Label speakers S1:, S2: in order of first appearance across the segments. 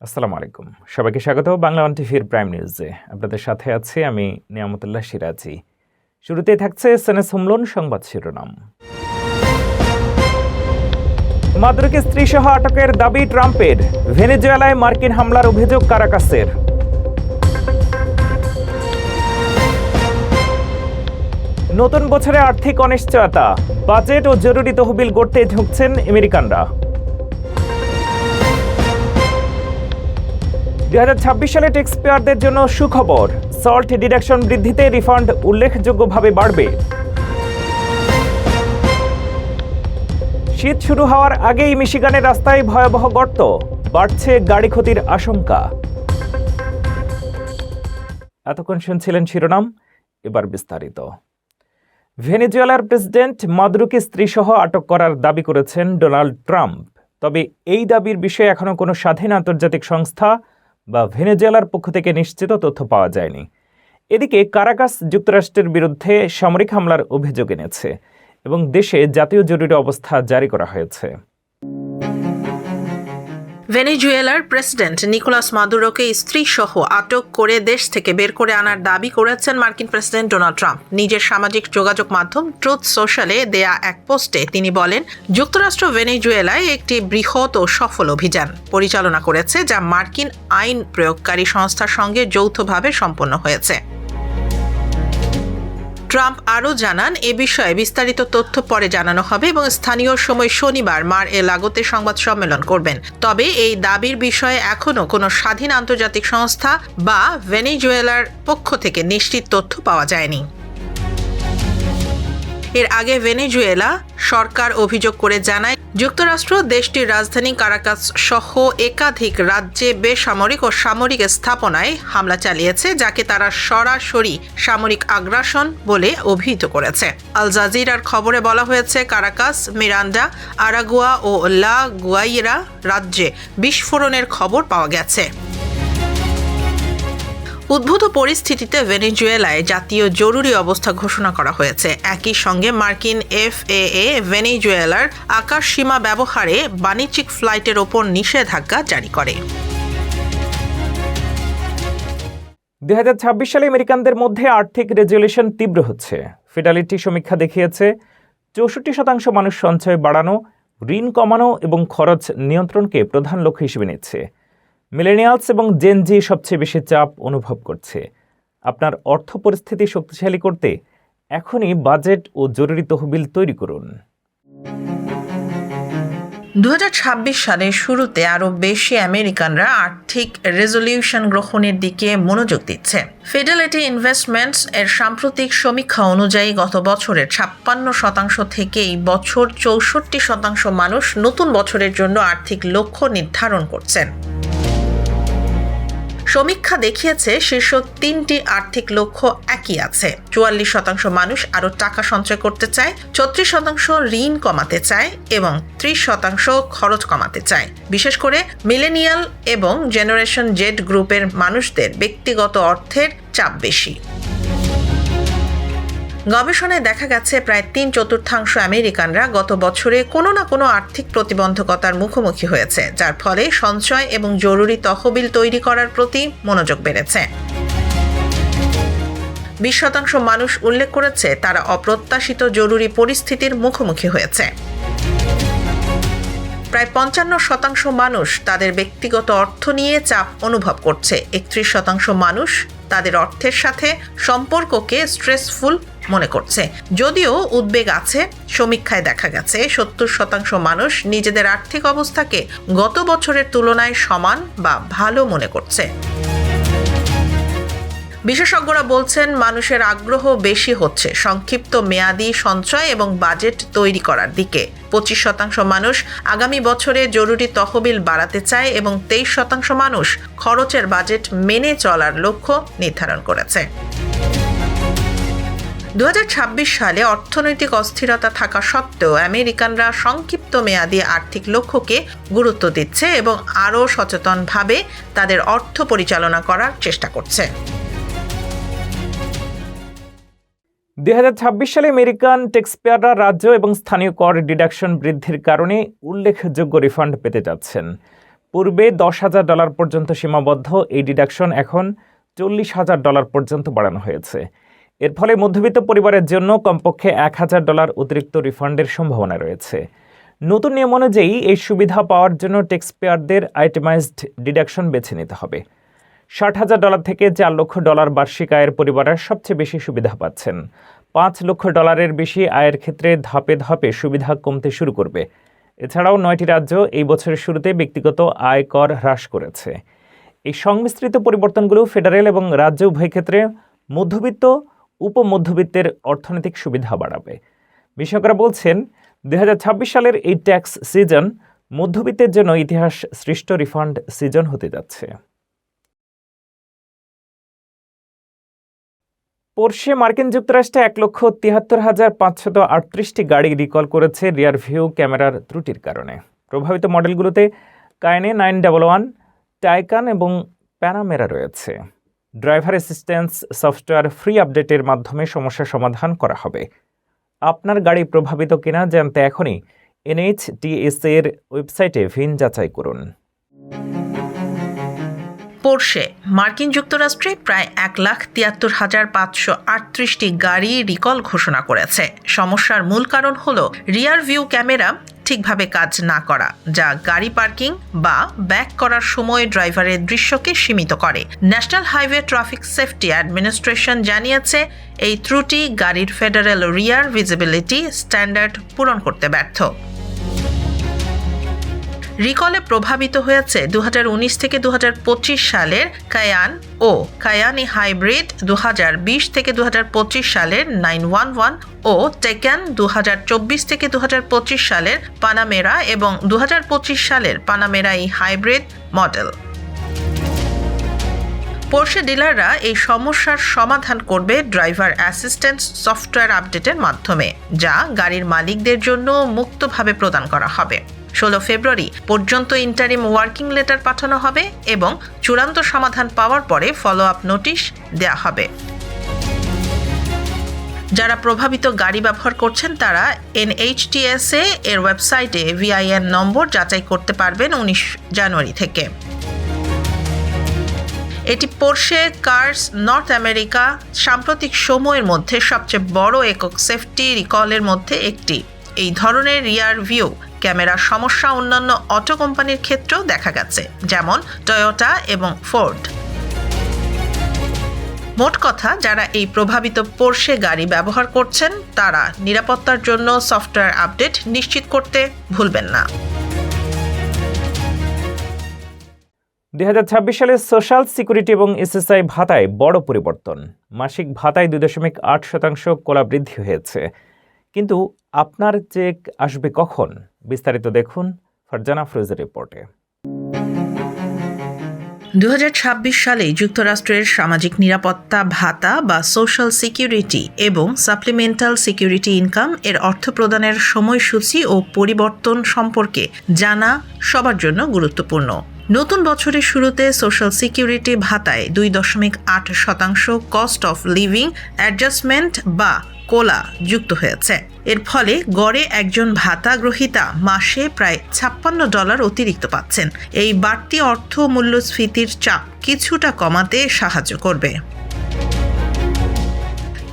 S1: আসসালামু আলাইকুম। সবাইকে স্বাগত বাংলা ওয়ান টিভির প্রাইম নিউজে। আপনাদের সাথে আছি আমি নিয়ামতুল্লাহ সিরাজি। শুরুতেই থাকছে এসএনএস হুমলন সংবাদ শিরোনাম। মাদুরোকে স্ত্রীসহ আটকের দাবি ট্রাম্পের। ভেনেজুয়েলায় মার্কিন হামলার অভিযোগ কারাকাসের। নতুন বছরে আর্থিক অনিশ্চয়তা, বাজেট ও জরুরি তহবিল গড়তে ঝুঁকছেন আমেরিকানরা। 2026 সালে ট্যাক্সপেয়ারদের জন্য সুখবর, সল্ট ডিডাকশন বৃদ্ধিতে রিফান্ড উল্লেখযোগ্যভাবে বাড়বে। শীত শুরু হওয়ার আগেই মিশিগানের রাস্তায় ভয়াবহ গর্ত, বাড়ছে গাড়ি ক্ষতির আশঙ্কা। এতক্ষণ শুনছিলেন শিরোনাম, এবার বিস্তারিত। ভেনেজুয়েলার প্রেসিডেন্ট মাদুরোকে স্ত্রীসহ আটক করার দাবি করেছেন ডোনাল্ড ট্রাম্প। তবে এই দাবির বিষয়ে এখনো কোনো স্বাধীন আন্তর্জাতিক সংস্থা বা ভেনেজুয়েলার পক্ষ থেকে নিশ্চিত তথ্য পাওয়া যায়নি। এদিকে কারাকাস যুক্তরাষ্ট্রের বিরুদ্ধে সামরিক হামলার অভিযোগ এনেছে এবং দেশে জাতীয় জরুরি অবস্থা জারি করা হয়েছে।
S2: ভেনেজুয়েলার প্রেসিডেন্ট নিকোলাস মাদুরোকে স্ত্রীসহ আটক করে দেশ থেকে বের করে আনার দাবি করেছেন মার্কিন প্রেসিডেন্ট ডোনাল্ড ট্রাম্প। নিজের সামাজিক যোগাযোগ মাধ্যম ট্রুথ সোশ্যালে দেয়া এক পোস্টে তিনি বলেন, যুক্তরাষ্ট্র ভেনেজুয়েলায় একটি বৃহৎ ও সফল অভিযান পরিচালনা করেছে, যা মার্কিন আইন প্রয়োগকারী সংস্থার সঙ্গে যৌথভাবে সম্পন্ন হয়েছে। ট্রাম্প আরও জানান, এ বিষয়ে বিস্তারিত তথ্য পরে জানানো হবে এবং স্থানীয় সময় শনিবার মার এ লাগোতে সংবাদ সম্মেলন করবেন। তবে এই দাবির বিষয়ে এখনও কোনো স্বাধীন আন্তর্জাতিক সংস্থা বা ভেনেজুয়েলার পক্ষ থেকে নিশ্চিত তথ্য পাওয়া যায়নি। এর আগে ভেনেজুয়েলা সরকার অভিযোগ করে জানায়, যুক্তরাষ্ট্র দেশটির রাজধানী কারাকাস সহ একাধিক রাজ্যে বেসামরিক ও সামরিক স্থাপনায় হামলা চালিয়েছে, যাকে তারা সরাসরি সামরিক আগ্রাসন বলে অভিহিত করেছে। আল জাজিরার খবরে বলা হয়েছে, কারাকাস, মিরান্ডা, আরাগুয়া ও লা গুয়াইরা রাজ্যে বিস্ফোরণের খবর পাওয়া গেছে। উদ্ভূত পরিস্থিতিতে ভেনেজুয়েলায় জাতীয় জরুরি অবস্থা ঘোষণা করা হয়েছে। একই সঙ্গে মার্কিন এফএএ ভেনেজুয়েলার আকাশ সীমা ব্যবহারে বাণিজ্যিক ফ্লাইটের ওপর নিষেধাজ্ঞা জারি করে।
S1: 2026 সালে আমেরিকানদের মধ্যে আর্থিক রেজুলেশন তীব্র হচ্ছে। ফিডেলিটি সমীক্ষা দেখিয়েছে 64% মানুষ সঞ্চয় বাড়ানো, ঋণ কমানো এবং খরচ নিয়ন্ত্রণকে প্রধান লক্ষ্য হিসেবে নিচ্ছে। মিলেনিয়ালস এবং জেন জি সবচেয়ে বেশি চাপ অনুভব করছে। আপনার অর্থ পরিস্থিতি শক্তিশালী করতে এখনই বাজেট ও জরুরি তহবিল তৈরি করুন।
S2: 2026 সালের শুরুতে আরও বেশি আমেরিকানরা আর্থিক রেজলিউশন গ্রহণের দিকে মনোযোগ দিচ্ছে। ফিডেলিটি ইনভেস্টমেন্টস এর সাম্প্রতিক সমীক্ষা অনুযায়ী গত বছরের 56% থেকে এই বছর 64% মানুষ নতুন বছরের জন্য আর্থিক লক্ষ্য নির্ধারণ করছেন। সমীক্ষা দেখিয়েছে শীর্ষ 3টি আর্থিক লক্ষ্য একই আছে। 44% মানুষ আরও টাকা সঞ্চয় করতে চায়, 36% ঋণ কমাতে চায় এবং 30% খরচ কমাতে চায়। বিশেষ করে মিলেনিয়াল এবং জেনারেশন জেড গ্রুপের মানুষদের ব্যক্তিগত অর্থের চাপ বেশি। গবেষণায় দেখা গেছে প্রায় 3/4 আমেরিকানরা গত বছরে কোনো না কোনো আর্থিক প্রতিবন্ধকতার মুখোমুখি হয়েছে, যার ফলে সঞ্চয় এবং জরুরি তহবিল তৈরি করার প্রতি মনোযোগ বেড়েছে। 20% মানুষ উল্লেখ করেছে তারা অপ্রত্যাশিত জরুরি পরিস্থিতির মুখোমুখি হয়েছে। প্রায় 55% মানুষ তাদের ব্যক্তিগত অর্থ নিয়ে চাপ অনুভব করছে। 31% মানুষ তাদের অর্থের সাথে সম্পর্ককে স্ট্রেসফুল মনে করছে। যদিও উদ্বেগ আছে, সমীক্ষায় দেখা গেছে 70% মানুষ নিজেদের আর্থিক অবস্থাকে গত বছরের তুলনায় সমান বা ভালো মনে করছে। বিশেষজ্ঞরা বলছেন, মানুষের আগ্রহ বেশি হচ্ছে সংক্ষিপ্ত মেয়াদী সঞ্চয় এবং বাজেট তৈরি করার দিকে। 25% মানুষ আগামী বছরে জরুরি তহবিল বাড়াতে চায় এবং 23% মানুষ খরচের বাজেট মেনে চলার লক্ষ্য নির্ধারণ করেছে। 2026 সালে অর্থনৈতিক অস্থিরতা থাকা সত্ত্বেও আমেরিকানরা সংক্ষিপ্ত মেয়াদী আর্থিক লক্ষ্যকে গুরুত্ব দিচ্ছে এবং আরও সচেতনভাবে তাদের অর্থ পরিচালনা করার চেষ্টা করছে।
S1: 2026 সালে আমেরিকান ট্যাক্সপেয়াররা রাজ্য এবং স্থানীয় কর ডিডাকশন বৃদ্ধির কারণে উল্লেখযোগ্য রিফান্ড পেতে যাচ্ছেন। পূর্বে $10,000 পর্যন্ত সীমাবদ্ধ এই ডিডাকশন এখন $40,000 পর্যন্ত বাড়ানো হয়েছে। এর ফলে মধ্যবিত্ত পরিবারের জন্য কমপক্ষে $1,000 অতিরিক্ত রিফান্ডের সম্ভাবনা রয়েছে। নতুন নিয়ম অনুযায়ী এই সুবিধা পাওয়ার জন্য ট্যাক্সপেয়ারদের আইটেমাইজড ডিডাকশন বেছে নিতে হবে। $60,000 থেকে $4 লক্ষ বার্ষিক আয়ের পরিবাররা সবচেয়ে বেশি সুবিধা পাচ্ছেন। $5 লক্ষ বেশি আয়ের ক্ষেত্রে ধাপে ধাপে সুবিধা কমতে শুরু করবে। এছাড়াও 9টি রাজ্য এই বছরের শুরুতে ব্যক্তিগত আয় কর হ্রাস করেছে। এই সংমিশ্রিত পরিবর্তনগুলো ফেডারেল এবং রাজ্য উভয় ক্ষেত্রে মধ্যবিত্ত উপমধ্যবিত্তের অর্থনৈতিক সুবিধা বাড়াবে। বিশেষজ্ঞরা বলছেন 2026 সালের এই ট্যাক্স সিজন মধ্যবিত্তের জন্য ইতিহাস সৃষ্ট রিফান্ড সিজন হতে যাচ্ছে। পোর্শে মার্কিন যুক্তরাষ্ট্রে 1,73,538টি গাড়ি রিকল করেছে রিয়ার ভিউ ক্যামেরার ত্রুটির কারণে। প্রভাবিত মডেলগুলোতে কায়নে 911, টাইকান এবং প্যানামেরা রয়েছে। ড্রাইভার অ্যাসিস্ট্যান্স সফটওয়্যার ফ্রি আপডেটের মাধ্যমে সমস্যা সমাধান করা হবে। আপনার গাড়ি প্রভাবিত কিনা জানতে এখনই NHTSA এর ওয়েবসাইটে ভিন যাচাই করুন।
S2: পোর্শে মার্কিন যুক্তরাষ্ট্রে প্রায় 1,73,538টি গাড়ি রিকল ঘোষণা করেছে। সমস্যার মূল কারণ হল রিয়ার ভিউ ক্যামেরা ঠিকভাবে কাজ না করা, যা গাড়ি পার্কিং বা ব্যাক করার সময় ড্রাইভারের দৃশ্যকে সীমিত করে। National highway traffic safety administration জানিয়েছে এই ত্রুটি গাড়ির ফেডারেল রিয়ার ভিজিবিলিটি স্ট্যান্ডার্ড পূরণ করতে ব্যর্থ। রিকলে প্রভাবিত হয়েছে 2019 থেকে 2025 সালের কায়ান ও কায়ানি হাইব্রিড, 2020 থেকে 2025 সালের 911 ও টেকান, 2024 থেকে 2025 সালের পানামেরা এবং 2025 সালের পানামেরা হাইব্রিড মডেল। পোর্শে ডিলাররা এই সমস্যার সমাধান করবে ড্রাইভার অ্যাসিস্ট্যান্স সফটওয়্যার আপডেটের মাধ্যমে, যা গাড়ির মালিকদের জন্য মুক্তভাবে প্রদান করা হবে। 16 ফেব্রুয়ারি পর্যন্ত ইন্টারিম ওয়ার্কিং লেটার পাঠানো হবে এবং চূড়ান্ত সমাধান পাওয়ার পরে ফলো আপ নোটিশ দেওয়া হবে। যারা প্রভাবিত গাড়ি ব্যবহার করছেন তারা NHTSA এর ওয়েবসাইটে VIN নম্বর যাচাই করতে পারবেন 19 জানুয়ারি থেকে। এটি পোর্শে কার্স নর্থ আমেরিকা সাম্প্রতিক সময়ের মধ্যে সবচেয়ে বড় একক সেফটি রিকলের মধ্যে একটি। এই ধরনের রিয়ার ভিউ ক্যামেরা সমস্যা অন্যান্য অটো কোম্পানির ক্ষেত্রেও দেখা গেছে, যেমন টয়োটা এবং ফোর্ড। মোট কথা, যারা এই প্রভাবিত পোর্শে গাড়ি ব্যবহার করছেন তারা নিরাপত্তার জন্য সফটওয়্যার আপডেট নিশ্চিত করতে ভুলবেন না।
S1: 2026 সালে সোশ্যাল সিকিউরিটি এবং SSI ভাতায় বড় পরিবর্তন। মাসিক ভাতায় 2.8% কলা বৃদ্ধি হয়েছে। কিন্তু আপনার চেক আসবে কখন? বিস্তারিত দেখুন ফারজানা আফরোজের রিপোর্টে।
S2: 2026 সালে যুক্তরাষ্ট্রের সামাজিক নিরাপত্তা ভাতা বা সোশ্যাল সিকিউরিটি এবং সাপ্লিমেন্টাল সিকিউরিটি ইনকাম এর অর্থ প্রদানের সময়সূচি ও পরিবর্তন সম্পর্কে জানা সবার জন্য গুরুত্বপূর্ণ। নতুন বছরের শুরুতে সোশ্যাল সিকিউরিটি ভাতায় 2.8% কস্ট অফ লিভিং অ্যাডজাস্টমেন্ট বা কোলা যুক্ত হয়েছে। এর ফলে গড়ে একজন ভাতা গ্রহীতা মাসে প্রায় $56 অতিরিক্ত পাচ্ছেন। এই বাড়তি অর্থ মূল্যস্ফীতির চাপ কিছুটা কমাতে সাহায্য করবে।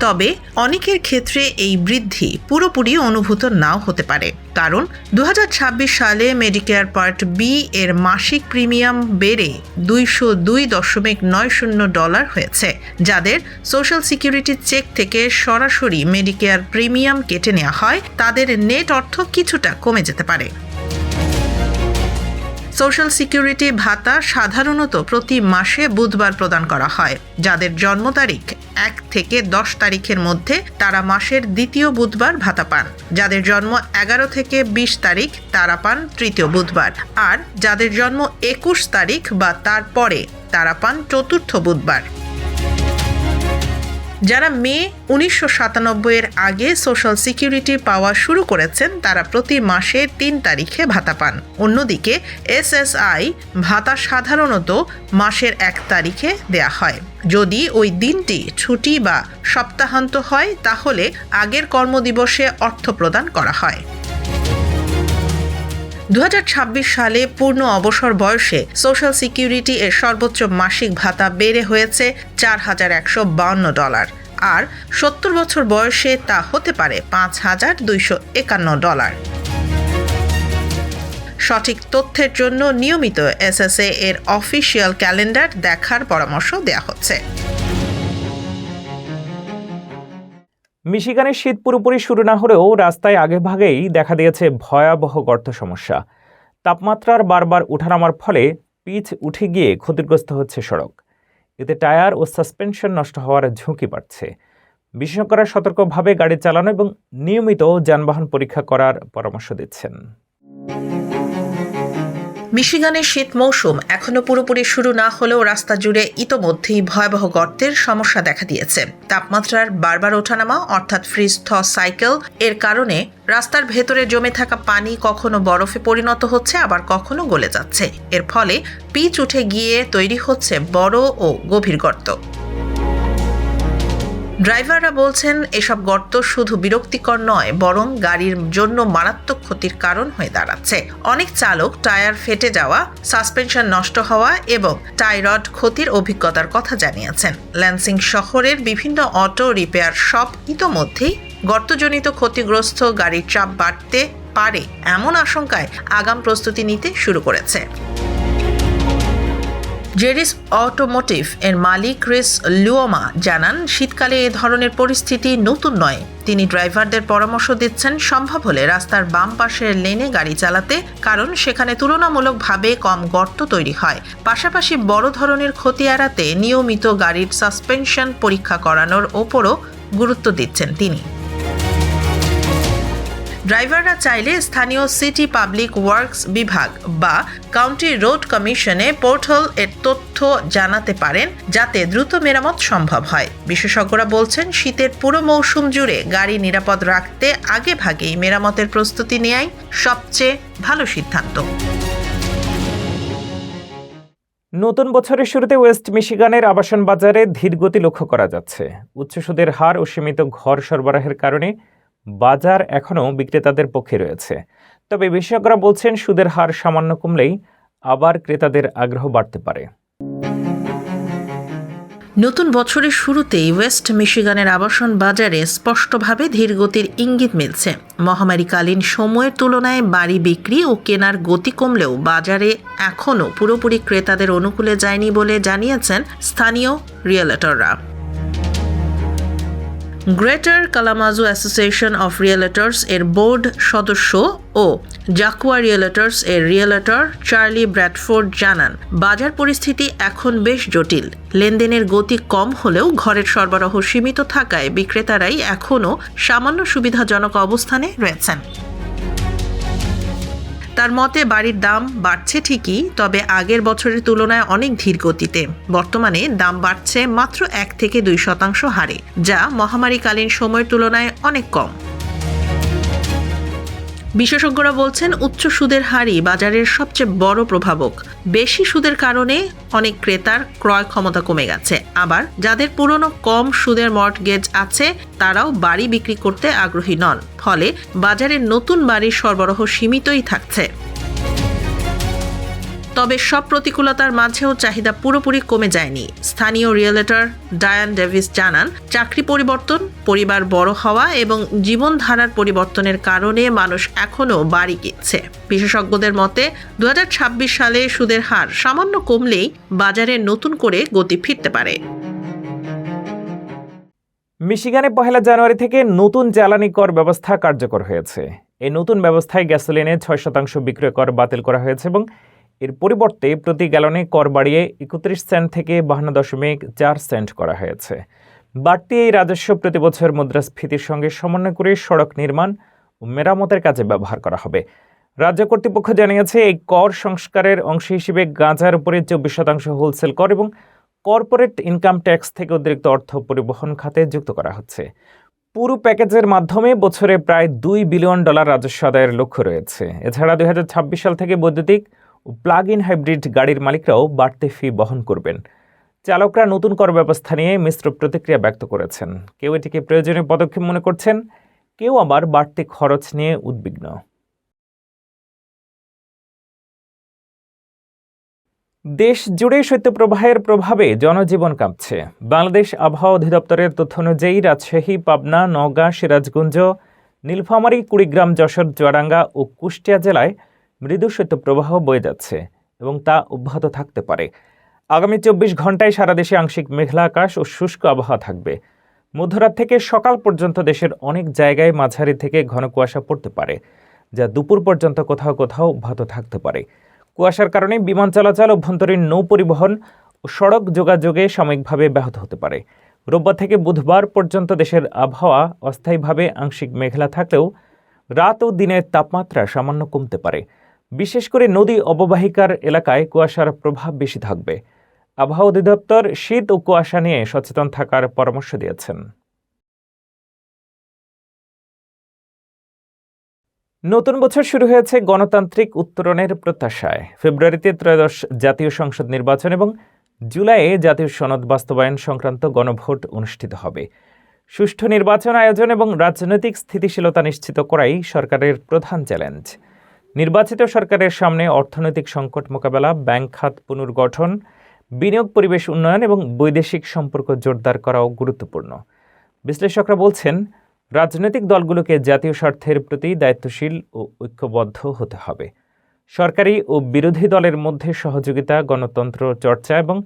S2: তবে অনেকের ক্ষেত্রে এই বৃদ্ধি পুরোপুরি অনুভূত নাও হতে পারে, কারণ 2026 সালে মেডিকেয়ার পার্ট বি এর মাসিক প্রিমিয়াম বেড়ে $202.90 হয়েছে। যাদের সোশ্যাল সিকিউরিটি চেক থেকে সরাসরি মেডিকেয়ার প্রিমিয়াম কেটে নেওয়া হয় তাদের নেট অর্থ কিছুটা কমে যেতে পারে। সোশ্যাল সিকিউরিটি ভাতা সাধারণত প্রতি মাসে বুধবার প্রদান করা হয়। যাদের জন্ম তারিখ 1 থেকে 10 তারিখের মধ্যে তারা মাসের দ্বিতীয় বুধবার ভাতা পান। যাদের জন্ম 11 থেকে 20 তারিখ তারা পান তৃতীয় বুধবার, আর যাদের জন্ম 21 তারিখ বা তার পরে তারা পান চতুর্থ বুধবার। যারা মে 1997 এর আগে সোশ্যাল সিকিউরিটি পাওয়া শুরু করেছেন তারা প্রতি মাসের 3 তারিখে ভাতা পান। অন্যদিকে SSI ভাতা সাধারণত মাসের 1 তারিখে দেয়া হয়। যদি ওই দিনটি ছুটি বা সপ্তাহান্ত হয় তাহলে আগের কর্মদিবসে অর্থ প্রদান করা হয়। 2026 সালে পূর্ণ অবসর বয়সে সোশ্যাল সিকিউরিটি এর সর্বোচ্চ মাসিক ভাতা বেড়ে হয়েছে $4,152 আর 70 বছর বয়সে তা হতে পারে $5,251। সঠিক তথ্যের জন্য নিয়মিত এসএসএ এর অফিসিয়াল ক্যালেন্ডার দেখার পরামর্শ দেওয়া হচ্ছে।
S1: মিশিগানের শীত পুরোপুরি শুরু না হলেও রাস্তায় আগেভাগেই দেখা দিয়েছে ভয়াবহ গর্ত সমস্যা। তাপমাত্রার বারবার ওঠানামার ফলে পিচ উঠে গিয়ে ক্ষতিগ্রস্ত হচ্ছে সড়ক। এতে টায়ার ও সাসপেনশন নষ্ট হওয়ার ঝুঁকি বাড়ছে। বিশেষজ্ঞরা সতর্কভাবে গাড়ি চালানো এবং নিয়মিত যানবাহন পরীক্ষা করার পরামর্শ দিচ্ছেন।
S2: মিশিগানের শীত মৌসুম এখনো পুরোপুরি শুরু না হলেও রাস্তা জুড়ে ইতোমধ্যেই ভয়াবহ গর্তের সমস্যা দেখা দিয়েছে। তাপমাত্রার বারবার ওঠানামা অর্থাৎ ফ্রিজ থ সাইকেল এর কারণে রাস্তার ভেতরে জমে থাকা পানি কখনো বরফে পরিণত হচ্ছে, আবার কখনো গলে যাচ্ছে। এর ফলে পিচ উঠে গিয়ে তৈরি হচ্ছে বড় ও গভীর গর্ত। ড্রাইভাররা বলছেন এসব গর্ত শুধু বিরক্তিকর নয়, বরং গাড়ির জন্য মারাত্মক ক্ষতির কারণ হয়ে দাঁড়াচ্ছে। অনেক চালক টায়ার ফেটে যাওয়া, সাসপেনশন নষ্ট হওয়া এবং টাই রড ক্ষতির অভিজ্ঞতার কথা জানিয়েছেন। ল্যান্সিং শহরের বিভিন্ন অটো রিপেয়ার শপ ইতোমধ্যেই গর্তজনিত ক্ষতিগ্রস্ত গাড়ির চাপ বাড়তে পারে এমন আশঙ্কায় আগাম প্রস্তুতি নিতে শুরু করেছে। জেরিস অটোমোটিভ এর মালিক ক্রিস লুওমা জানান, শীতকালে এ ধরনের পরিস্থিতি নতুন নয়। তিনি ড্রাইভারদের পরামর্শ দিচ্ছেন সম্ভব হলে রাস্তার বাম পাশের লেনে গাড়ি চালাতে, কারণ সেখানে তুলনামূলকভাবে কম গর্ত তৈরি হয়। পাশাপাশি বড় ধরনের ক্ষতি এড়াতে নিয়মিত গাড়ির সাসপেনশন পরীক্ষা করানোর ওপরও গুরুত্ব দিচ্ছেন তিনি। ড্রাইভাররা চাইলে স্থানীয় সিটি পাবলিক ওয়ার্কস বিভাগ বা কাউন্টি রোড কমিশনে পোর্টাল এর তথ্য জানাতে পারেন, যাতে দ্রুত মেরামত সম্ভব হয়। বিশেষজ্ঞরা বলছেন শীতের পুরো মৌসুম জুড়ে গাড়ি নিরাপদ রাখতে আগেভাগেই মেরামতের প্রস্তুতি নেওয়াই সবচেয়ে ভালো সিদ্ধান্ত।
S1: নতুন বছরের শুরুতে ওয়েস্ট মিশিগানের আবাসন বাজারে ধীরগতি লক্ষ্য করা যাচ্ছে। উচ্চ সুদের হার ও সীমিত ঘর সরবরাহের কারণে বাজার এখনও বিক্রেতাদের পক্ষে রয়েছে। তবে বিশেষজ্ঞরা বলছেন সুদের হার সামান্য কমলেই আবার ক্রেতাদের আগ্রহ বাড়তে পারে।
S2: নতুন বছরের শুরুতেই ওয়েস্ট মিশিগানের আবাসন বাজারে স্পষ্টভাবে ধীরগতির ইঙ্গিত মিলছে। মহামারীকালীন সময়ের তুলনায় বাড়ি বিক্রি ও কেনার গতি কমলেও বাজারে এখনও পুরোপুরি ক্রেতাদের অনুকূলে যায়নি বলে জানিয়েছেন স্থানীয় রিয়েলটররা। গ্রেটার কালামাজু অ্যাসোসিয়েশন অফ রিয়েলটর্স এর বোর্ড সদস্য ও জাকুয়া রিয়েলটর্স এর রিয়েলটর চার্লি ব্র্যাডফোর্ড জানান, বাজার পরিস্থিতি এখন বেশ জটিল। লেনদেনের গতি কম হলেও ঘরের সরবরাহ সীমিত থাকায় বিক্রেতারাই এখনও সামান্য সুবিধাজনক অবস্থানে রয়েছেন। তার মতে বাড়ির দাম বাড়ছে ঠিকই, তবে আগের বছরের তুলনায় অনেক ধীর গতিতে। বর্তমানে দাম বাড়ছে মাত্র 1 থেকে 2% হারে, যা মহামারীকালীন সময়ের তুলনায় অনেক কম। বিশেষজ্ঞরা বলছেন উচ্চ সুদের হারই বাজারের সবচেয়ে বড় প্রভাবক। বেশি সুদের কারণে অনেক ক্রেতার ক্রয় ক্ষমতা কমে গেছে। আবার যাদের পুরনো কম সুদের মর্টগেজ আছে তারাও বাড়ি বিক্রি করতে আগ্রহী নন। ফলে বাজারে নতুন বাড়ির সরবরাহ সীমিতই থাকছে। তবে সব প্রতিকূলতার মাঝেও চাহিদা পুরোপুরি কমে যায়নি। স্থানীয় রিয়েলটর ডায়ান ডেভিস জানান, চাকরি পরিবর্তন, পরিবার বড় হওয়া এবং জীবনধারার পরিবর্তনের কারণে মানুষ এখনও বাড়ি কিনছে। বিশেষজ্ঞদের মতে 2026 সালে সুদের হার সামান্য কমলেই বাজারে নতুন করে গতি ফিরতে পারে।
S1: মিশিগানে 1 জানুয়ারি থেকে নতুন জ্বালানি কর ব্যবস্থা কার্যকর হয়েছে। এই নতুন ব্যবস্থায় গ্যাসোলিনে 6% বিক্রয় কর বাতিল করা হয়েছে এবং এর পরিবর্তে প্রতি গ্যালনে কর বাড়িয়ে 31 সেন্ট থেকে 52.4 সেন্ট করা হয়েছে। বাড়তি এই রাজস্ব প্রতি বছর মুদ্রাস্ফীতির সঙ্গে সমন্বয় করে সড়ক নির্মাণ ও মেরামতের কাজে ব্যবহার করা হবে। রাজ্য কর্তৃপক্ষ জানিয়েছে, এই কর সংস্কারের অংশ হিসেবে গাঁজার উপরে 24% হোলসেল কর এবং কর্পোরেট ইনকাম ট্যাক্স থেকে অতিরিক্ত অর্থ পরিবহন খাতে যুক্ত করা হচ্ছে। পুরো প্যাকেজের মাধ্যমে বছরে প্রায় $2 বিলিয়ন রাজস্ব আদায়ের লক্ষ্য রয়েছে। এছাড়া 2026 সাল থেকে বৈদ্যুতিক ও প্লাগ ইন হাইব্রিড গাড়ির মালিকরাও বাড়তি ফি বহন করবেন। চালকরা নতুন কর ব্যবস্থা নিয়ে মিশ্র প্রতিক্রিয়া ব্যক্ত করেছেন। কেউ এটিকে প্রয়োজনীয় পদক্ষেপ মনে করছেন, কেউ আবার বাড়তি খরচ নিয়ে উদ্বিগ্ন। দেশ জুড়ে শৈত্যপ্রবাহের প্রভাবে জনজীবন কাঁপছে। বাংলাদেশ আবহাওয়া অধিদপ্তরের তথ্য অনুযায়ী রাজশাহী, পাবনা, নওগাঁ, সিরাজগঞ্জ, নীলফামারী, কুড়িগ্রাম, যশোর, চুয়াডাঙ্গা ও কুষ্টিয়া জেলায় মৃদু শৈত্যপ্রবাহ বয়ে যাচ্ছে এবং তা অব্যাহত থাকতে পারে। আগামী 24 ঘন্টায় সারা দেশে আংশিক মেঘলা আকাশ ও শুষ্ক আবহাওয়া থাকবে। মধ্যরাত থেকে সকাল পর্যন্ত দেশের অনেক জায়গায় মাঝারি থেকে ঘন কুয়াশা পড়তে পারে, যা দুপুর পর্যন্ত কোথাও কোথাও অব্যাহত থাকতে পারে। কুয়াশার কারণে বিমান চলাচল, অভ্যন্তরীণ নৌ পরিবহন ও সড়ক যোগাযোগে সাময়িকভাবে ব্যাহত হতে পারে। রোববার থেকে বুধবার পর্যন্ত দেশের আবহাওয়া অস্থায়ীভাবে আংশিক মেঘলা থাকলেও রাত ও দিনের তাপমাত্রা সামান্য কমতে পারে। বিশেষ করে নদী অববাহিকার এলাকায় কুয়াশার প্রভাব বেশি থাকবে। আবহাওয়া অধিদপ্তর শীত ও কুয়াশা নিয়ে সচেতন থাকার পরামর্শ দিয়েছেন। নতুন বছর শুরু হয়েছে গণতান্ত্রিক উত্তরণের প্রত্যাশায়। ফেব্রুয়ারিতে ত্রয়োদশ জাতীয় সংসদ নির্বাচন এবং জুলাইয়ে জাতীয় সনদ বাস্তবায়ন সংক্রান্ত গণভোট অনুষ্ঠিত হবে। সুষ্ঠু নির্বাচন আয়োজন এবং রাজনৈতিক স্থিতিশীলতা নিশ্চিত করাই সরকারের প্রধান চ্যালেঞ্জ। নির্বাচিত সরকারের সামনে অর্থনৈতিক সংকট মোকাবেলা, ব্যাংক খাত পুনর্গঠন, বিনিয়োগ পরিবেশ উন্নয়ন এবং বৈদেশিক সম্পর্ক জোরদার করাও গুরুত্বপূর্ণ। বিশ্লেষকরা বলছেন, রাজনৈতিক দলগুলোকে জাতীয় স্বার্থের প্রতি দায়িত্বশীল ও ঐক্যবদ্ধ হতে হবে। সরকারি ও বিরোধী দলের মধ্যে সহযোগিতা, গণতন্ত্র চর্চা এবং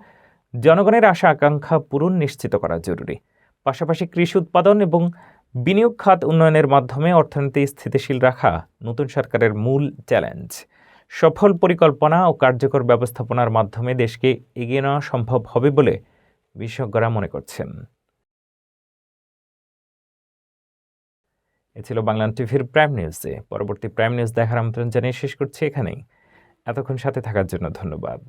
S1: জনগণের আশা আকাঙ্ক্ষা পূরণ নিশ্চিত করা জরুরি। পাশাপাশি কৃষি উৎপাদন এবং বিনিয়োগ খাত উন্নয়নের মাধ্যমে অর্থনীতি স্থিতিশীল রাখা নতুন সরকারের মূল চ্যালেঞ্জ। সফল পরিকল্পনা ও কার্যকর ব্যবস্থাপনার মাধ্যমে দেশকে এগিয়ে নেওয়া সম্ভব হবে বলে বিশেষজ্ঞরা মনে করছেন। এ ছিল বাংলাদেশ টিভির প্রাইম নিউজে। পরবর্তী প্রাইম নিউজ দেখার আমন্ত্রণ জানিয়ে শেষ করছি এখানেই। এতক্ষণ সাথে থাকার জন্য ধন্যবাদ।